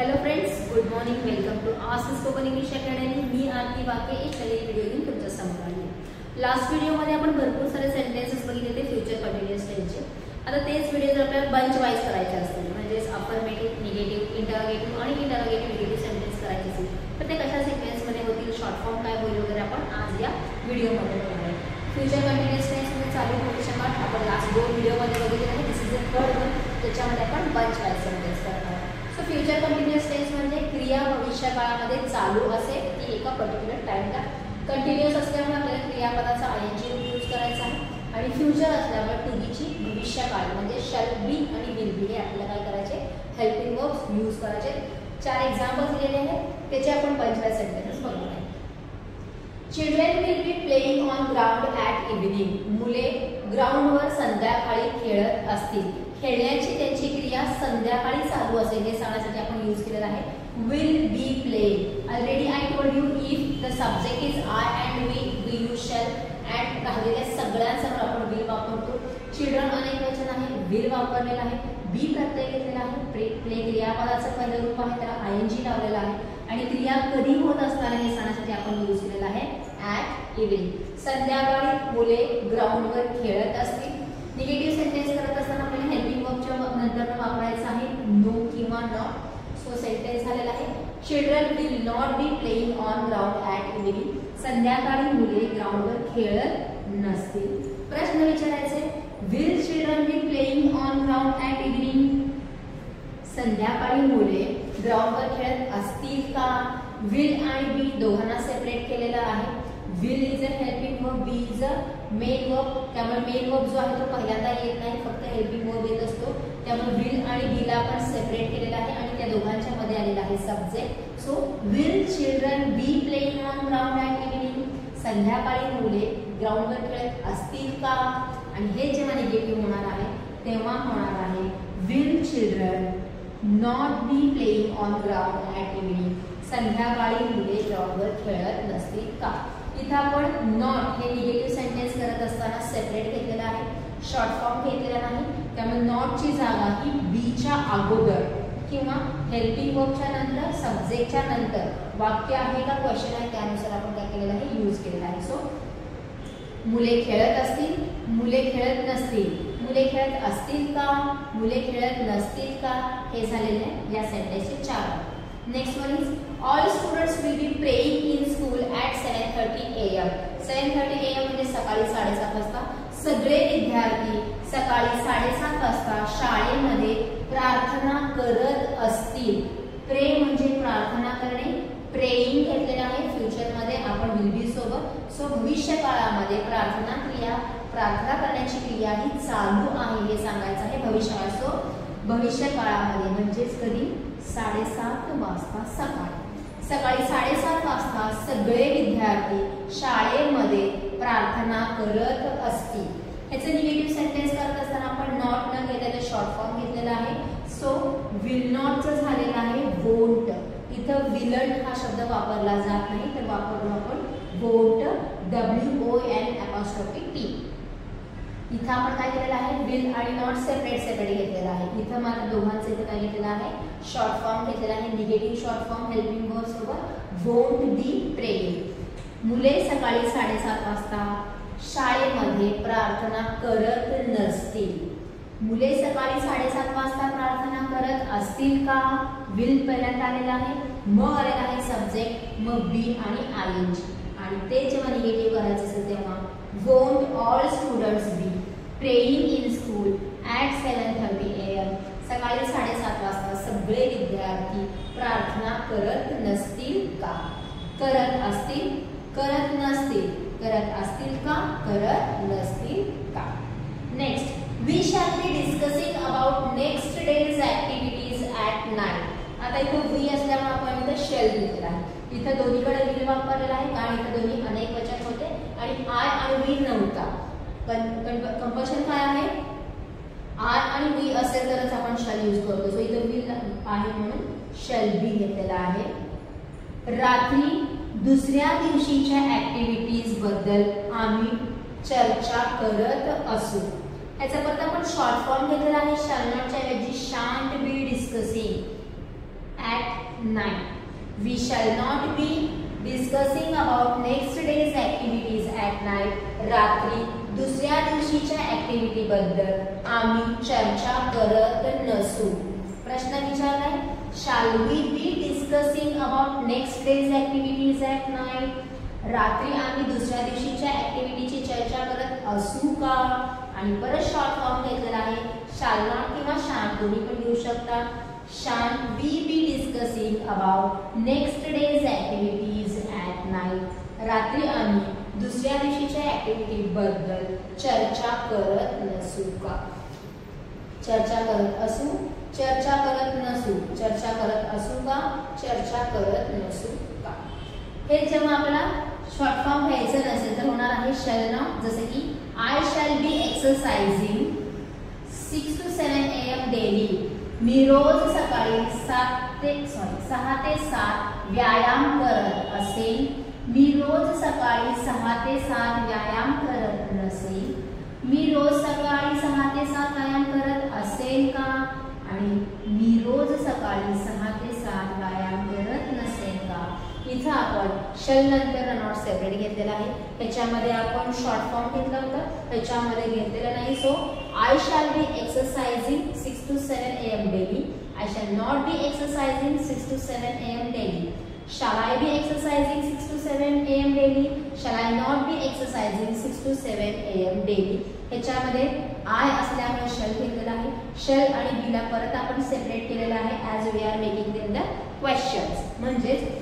Hello friends, good morning. Welcome to ask spoken English academy. मी आरती वाके एक नवीन video घेऊन तुमच्या समोर आली. लास्ट व्हिडिओमध्ये आपण भरपूर सारे सेंटेन्सेस बघितले ते फ्युचर कंटिन्युअस टेन्सचे. आता तेच व्हिडिओ जर आपल्याला बंच वाईज करायचे असतील म्हणजे अफर्मेटिव्ह, निगेटिव्ह, इंटरोगेटिव्ह आणि इंटरोगेटिव्ह निगेटिव्ह सेंटेन्स करायचे असतील तर ते कशा सिक्वेन्समध्ये होतील, शॉर्ट फॉर्म काय होईल वगैरे आपण आज या व्हिडिओमध्ये बघणार आहे. फ्युचर कंटिन्युअस टेन्समध्ये चालू भविष्य काळ आपण लास्ट 2 व्हिडिओमध्ये बघितले आहे. दिस इज द थर्ड वन, त्याच्यामध्ये आपण बंच वाईज सेंटेन्स करणार आहोत. सो फ्युचर कंटिन्युअस टेन्स म्हणजे क्रिया भविष्य काळामध्ये चालू असेल ती एका पर्टिक्युलर टाइमला. कंटिन्युअस असल्यामुळे आपल्याला क्रियापदाचा आयएनजी रूप यूज करायचा आहे आणि फ्युचर असल्यामुळे टू बीची भविष्यकाळ म्हणजे शॅल बी आणि विल बी हे आपल्याला काय करायचे, हेल्पिंग वर्ब्स यूज करायचे. 4 एक्झाम्पल्स दिलेले आहेत, त्याचे आपण पंचवाईज सेंटेन्सेस बघणार आहे. Children will be playing on ground at evening. मुले ग्राउंडवर संध्याकाळी खेळत असतील. खेळण्याची त्यांची क्रिया संध्याकाळी चालू असेल हे सांगण्यासाठी आपण यूज केलेला आहे will be playing. Already I told you if the subject is I and we you shall and राहिलेल्या सगळ्यांसमोर आपण विल वापरतो. चिल्ड्रन अनेक वचन आहे, विल वापरलेला आहे, बी प्रत्यय घेतलेला आहे, प्ले क्रियापदाचं पहिलं रूप आहे त्याला आयएनजी लावलेला आहे आणि क्रिया कधी होत असणार हे सांगण्यासाठी आपण यूज केलेला आहे ॲट इव्हनिंग. संध्याकाळी मुले ग्राउंडवर खेळत असतील. निगेटिव्ह सेंटेन्स करत असताना आपल्याला हेल्पिंग वर्बच्या नंतर वापरायचं आहे नो किंवा नॉट. सो सेंटेन्स झालेला आहे children will not be playing on ground at evening. संध्याकाळी मुले ग्राउंडवर खेळत नसतील. प्रश्न विचारायचे will children be playing on ground at evening. संध्याकाळी मुले ग्राउंडवर खेळत असतील का. विल आणि बी दोघांना सेपरेट केलेला आहे. Will is a helping verb, be is a main verb. त्यामुळे मेन वर्ब जो आहे तो पहिल्यांदा येत नाही, फक्त हेल्पिंग वर्ब येत असतो. त्यामुळे विल आणि बीला आपण सेपरेट केलेला आहे आणि त्या दोघांच्या मध्ये आलेला आहे subject. So will children be playing on ground at evening. संध्याकाळी मुले ग्राउंडवर खेळत असतील का. आणि हे जेव्हा निगेटिव्ह होणार आहे तेव्हा होणार आहे will children not be playing on ground at evening. संध्याकाळी मुले ग्राउंडवर खेळत नसतील का. इथं आपण नॉट हे निगेटिव्ह सेंटेन्स करत असताना सेपरेट घेतलेला आहे, शॉर्ट फॉर्म घेतलेला नाही. त्यामुळे नॉटची जागा ही बीच्या अगोदर किंवा हेल्पिंग वर्बच्या नंतर, सब्जेक्टच्या नंतर वाक्य आहे का क्वेश्चन आहे त्यानुसार आपण काय केलेलं आहे, यूज केलेला आहे. सो मुले खेळत असतील, मुले खेळत नसतील, मुले खेळत असतील का, मुले खेळत नसतील का, हे झालेले आहे या सेंटेन्सचे 4. Next one is all students will be praying in school at 7:30 AM. 7:30 AM म्हणजे सकाळी 7:30 वाजता. सगळे विद्यार्थी सकाळी 7:30 वाजता शाळेमध्ये प्रार्थना करत असतील. प्रे म्हणजे प्रार्थना करणे, प्रेइंग घेतलेला आहे फ्युचरमध्ये आपण विल बी सोबत. सो भविष्य काळामध्ये प्रार्थना क्रिया, प्रार्थना करण्याची क्रिया ही चालू आहे हे सांगायचं आहे भविष्यकाळ. सो भविष्य काळामध्ये म्हणजेच कधी 7:30 वाजता सकाळी. सकाळी 7:30 वाजता सगळे विद्यार्थी शाळेमध्ये प्रार्थना करत असतील. ह्याचं निगेटिव्ह सेंटेन्स करत असताना आपण नॉट न घेतलेलं शॉर्ट फॉर्म घेतलेला आहे. सो विल नॉटचं झालेलं आहे वोंट. इथं विलंट हा शब्द वापरला जात नाही तर वापरलो आपण वोंट, WONT. इथं आपण काय केलेलं आहे विल आणि नॉट सेपरेट घेतलेला आहे. इथं मात्र दोघांचं इथं काय घेतलेलं आहे शॉर्ट फॉर्म घेतलेला आहे, negative short form helping verb सोबत वोंट बी प्रेइंग. मुले सकाळी 7:30 वाजता शाळेमध्ये प्रार्थना करत नसतील. मुले सकाळी 7:30 वाजता प्रार्थना करत असतील का. विल पहिल्यांदा आलेला आहे, मग आलेला आहे सब्जेक्ट, मग बी आणि आयएनजी. आणि ते जेव्हा निगेटिव्ह करायचं असेल तेव्हा won't all students be praying in school at 7:30 AM. सकाळी 7:30 वाजता सगळे विद्यार्थी प्रार्थना करत नसतील का. करत असतील, करत नसतील, करत असतील का, करत नसतील का. Next we shall be discussing about next days activities at night. आता इथं वी असल्यामुळे आपण इथं शेल घेतलेला आहे. इथं दोन्हीकडे विल वापरलेला आहे कारण इथं दोन्ही अनेक वचन होते आणि आय आणि वी नव्हता. कंपल्शन काय आहे, आय आणि वी असेल तरच आपण शॅल यूज करतो. सो इथं विल आहे म्हणून शॅल बी घेतलेला आहे. रात्री दुसऱ्या दिवशीच्या ऍक्टिव्हिटीज बद्दल आम्ही चर्चा करत असू. याचा परत आपण शॉर्ट फॉर्म घेतलेला आहे शॅल नॉटच्या ऐवजी shan't be discussing at night. We shall not be discussing about next day's activities at night. रात्री दुसऱ्या दिवशीच्या ऍक्टिव्हिटी बद्दल आम्ही चर्चा करत नसू. प्रश्न विचारलाय, shall we be discussing about next day's activities at night? रात्री आम्ही दुसऱ्या दिवशीच्या ऍक्टिव्हिटीची चर्चा करत असू का? आणि परत शॉर्ट फॉर्म घेतलेला आहे, shall not किंवा shan't दोन्ही पण घेऊ शकता. shan't we be discussing about next day's activities at night? रात्री आम्ही दुसऱ्या दिवशीच्या ऍक्टिव्हिटी बद्दल चर्चा करत नसू का? चर्चा करत असू, चर्चा करत नसू, चर्चा करत असू का, चर्चा करत नसू का. हे जेव्हा आपल्याला शॉर्ट फॉर्म घ्यायचं नसेल तर होणार आहे shall not. जसे की I shall be exercising 6 to 7 AM daily. मी रोज सकाळी 6 ते 7 व्यायाम करत असेल. मी रोज सकाळी 6 ते 7 व्यायाम करत नसेल. मी रोज सकाळी 6 ते 7 व्यायाम करत असेल का? आणि मी रोज सकाळी 6 ते 7 व्यायाम करत नसेल का? इथं आपण शल नंतर नॉट सेपरेट घेतलेला आहे. ह्याच्यामध्ये आपण शॉर्ट फॉर्म घेतला होता, ह्याच्यामध्ये घेतलेला नाही. So I shall be exercising 6 to 7 AM daily. I shall not be exercising 6 to 7 AM daily. Shall I be exercising 6 to 7 AM daily? Shall I not be exercising 6 to 7 AM daily? ह्याच्यामध्ये I असल्यामुळे शल घेतलेला आहे. शल आणि बी ला परत आपण separate केलेला आहे as we are making them the questions. म्हणजेच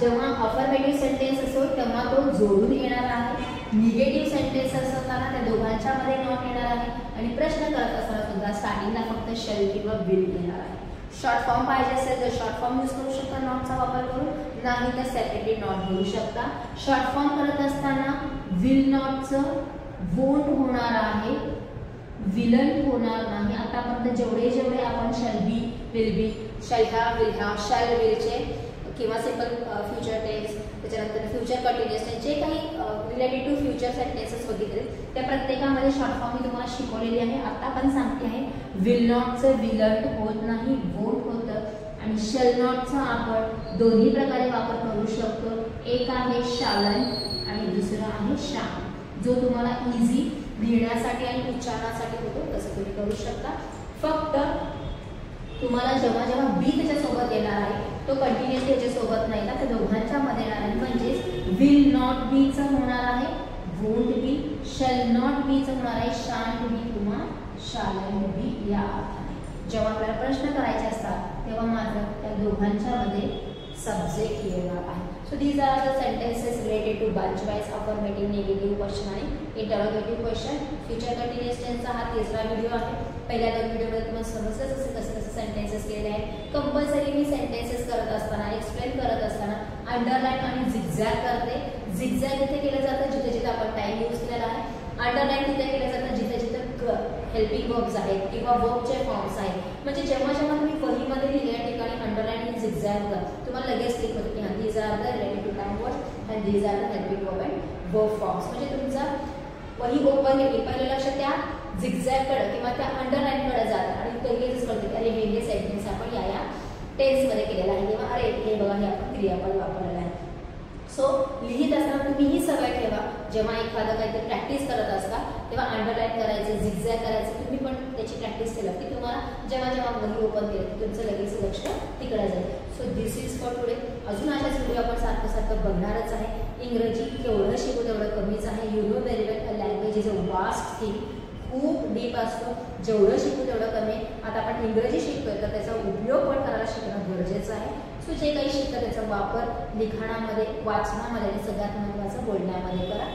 जेव्हा अफर्मेटिव्ह सेंटेन्स असो तेव्हा तो जोडून येणार आहे. निगेटिव्ह सेंटेन्स असताना त्या दोघांच्या मध्ये नॉट येणार आहे. आणि प्रश्न करत असताना सुद्धा स्टार्टिंगला फक्त शल किंवा विल येणार आहे. शॉर्ट फॉर्म पाहिजे असेल तर शॉर्ट फॉर्म यूज करू शकता नॉटचा वापर करून, नाही तर सेपरेटली नॉट घेऊ शकता. शॉर्ट फॉर्म करत असताना विल नॉटचं वोंट होणार आहे, विलन होणार नाही. आतापर्यंत जेवढे आपण shall be, will be, shall have, will have, shall विलचे किंवा सिंपल फ्युचर टेन्स, त्याच्यानंतर फ्युचर कंटिन्युअस टेन्स, जे काही रिलेटेड टू फ्युचर सेंटेन्सेस बघितले त्या प्रत्येकामध्ये शॉर्ट फॉर्म मी तुम्हाला शिकवलेली आहे. आता पण सांगते आहे, विल नॉटचं विलंट होत नाही, वोंट होतं. आणि शल नॉटचा आपण दोन्ही प्रकारे वापर करू शकतो. एक आहे शालन आणि दुसरा आहे शाम, जो तुम्हाला इझी लिहिण्यासाठी आणि उच्चारणासाठी होतो तसं तुम्ही करू शकता. फक्त तुम्हाला जेव्हा जेव्हा बी त्याच्यासोबत येणार आहे तो कंटिन्युअसली त्याच्यासोबत नाही ना, त्या दोघांच्या मध्ये येणार आहे. म्हणजेच विल नॉट बीचं होणार आहे वोंट बी, शल नॉट बीचं होणार आहे शांट बी किंवा शालन बी या अर्थाने. जेव्हा आपल्याला प्रश्न करायचे असतात तेव्हा मात्र त्या दोघांच्या मध्ये सब्जेक्ट येणार आहे. So these are the sentences related to bunch wise affirmative, negative question आणि इंटरोगेटिव्ह क्वेश्चन. फ्युचर कंटिन्युअस टेन्सचा हा तिसरा व्हिडिओ आहे. पहिल्या दोन व्हिडिओमध्ये तुम्हाला समजलंच असेल कसे कसे सेंटेन्सेस केलेले आहेत. कंपल्सरी मी सेंटेन्सेस करत असताना, एक्सप्लेन करत असताना अंडरलाईन आणि झिगझॅग करते. झिगझॅग इथे केलं जातं जिथे जिथे आपण टाइम यूज केलेला आहे. अंडरलाईन तिथे केलं जातं जिथे जिथे हेल्पिंग वर्ब्स आहेत किंवा वर्बचे फॉर्म्स आहेत. म्हणजे जेव्हा जेव्हा तुम्ही वहीमध्ये लिहिलेल्या ठिकाणी अंडरलाईन आणि झिगझॅग करा, तुम्हाला लगेच क्लिक होतं की हां these are the related to time words and these are the helping verb and verb forms. म्हणजे तुमचा वही ओपन केली पहिलं लक्ष त्या झिगझॅगकडे किंवा त्या अंडरलाईनकडे जातं आणि लगेचच कळतं की अरे हे सेंटेन्स आपण या टेन्समध्ये केलेलं आहे किंवा अरे हे बघा हे आपण क्रियापद वापरलेलं आहे. सो लिहित असताना तुम्ही ही सवय ठेवा, जेव्हा एखादं काहीतरी प्रॅक्टिस करत असता तेव्हा अंडरलाईन करायचं, झिगझॅग करायचं. तुम्ही पण त्याची प्रॅक्टिस केलं की तुम्हाला जेव्हा जेव्हा वही ओपन केलं की तुमचं लगेच लक्ष तिकडे जाईल. So this is for today. अजून अशाच व्हिडिओ आपण सारखं सारखं बघणारच आहे. इंग्रजी केवढं शिकू तेवढं कमीच आहे. You know very well a language is a vast thing, खूप डीप असतो. जेवढं शिकू तेवढं कमी. आता आपण इंग्रजी शिकतोय तर त्याचा उपयोग पण करायला शिकणं गरजेचं आहे. सो जे काही शिकतं त्याचा वापर लिखाणामध्ये, वाचनामध्ये आणि सगळ्यात महत्त्वाचं बोलण्यामध्ये करा.